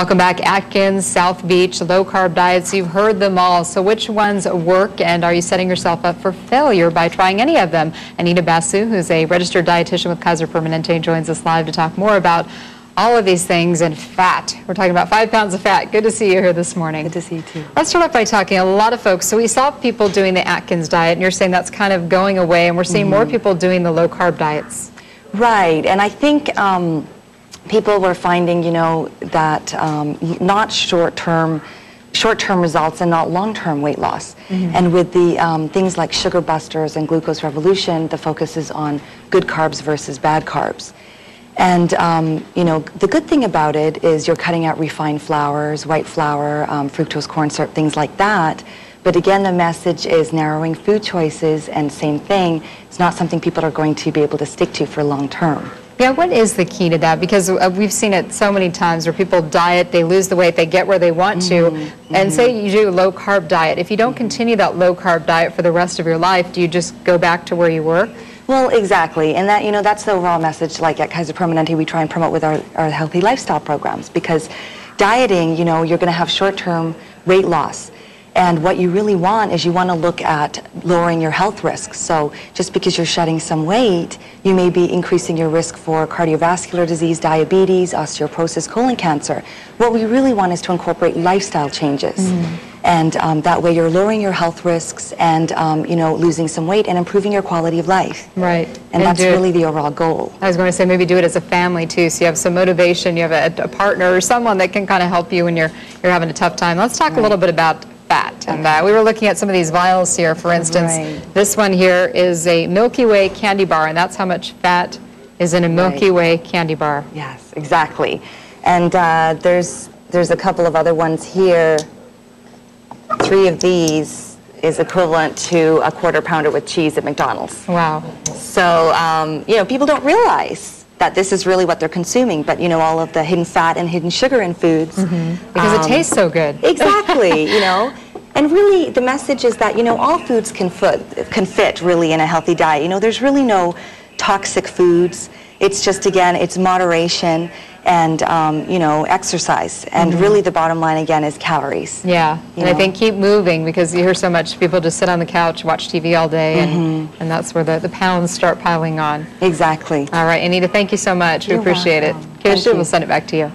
Welcome back. Atkins, South Beach, low-carb diets. You've heard them all. So which ones work, and are you setting yourself up for failure by trying any of them? Anita Basu, who's a registered dietitian with Kaiser Permanente, joins us live to talk more about all of these things and fat. We're talking about 5 pounds of fat. Good to see you here this morning. Good to see you too. Let's start off by talking a lot of folks. So we saw people doing the Atkins diet, and you're saying that's kind of going away, and we're seeing more people doing the low-carb diets. Right, and I think people were finding, that not short-term results and not long-term weight loss. And with the things like Sugar Busters and Glucose Revolution, the focus is on good carbs versus bad carbs. And, the good thing about it is you're cutting out refined flours, white flour, fructose corn syrup, things like that. But again, the message is narrowing food choices, and same thing, it's not something people are going to be able to stick to for long term. Yeah, what is the key to that? Because we've seen it so many times where people diet, they lose the weight, they get where they want to, and say you do a low-carb diet. If you don't continue that low-carb diet for the rest of your life, do you just go back to where you were? Well, exactly, and that that's the overall message. Like at Kaiser Permanente, we try and promote with our healthy lifestyle programs, because dieting, you're going to have short-term weight loss. And what you really want is you want to look at lowering your health risks. So just because you're shedding some weight, you may be increasing your risk for cardiovascular disease, diabetes, osteoporosis, colon cancer. What we really want is to incorporate lifestyle changes. And that way you're lowering your health risks and, losing some weight and improving your quality of life. Right. And that's really the overall goal. I was going to say maybe do it as a family too, so you have some motivation, you have a partner or someone that can kind of help you when you're having a tough time. Let's talk a little bit about fat. And we were looking at some of these vials here. For instance, this one here is a Milky Way candy bar, and that's how much fat is in a Milky Way candy bar. Yes, exactly. And there's a couple of other ones here. 3 of these is equivalent to a quarter pounder with cheese at McDonald's. Wow. So, people don't realize that this is really what they're consuming, but all of the hidden fat and hidden sugar in foods. Because it tastes so good. Exactly, And really, the message is that, all foods can fit really in a healthy diet. There's really no toxic foods. It's just, again, it's moderation and, exercise. And really the bottom line, again, is calories. Yeah, and I think keep moving, because you hear so much people just sit on the couch, watch TV all day, and that's where the pounds start piling on. Exactly. All right, Anita, thank you so much. We appreciate it. Kisha, we'll send it back to you.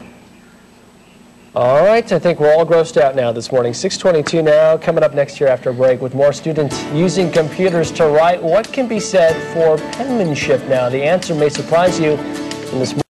All right, I think we're all grossed out now this morning. 6:22 now, coming up next year after a break with more students using computers to write. What can be said for penmanship now? The answer may surprise you in this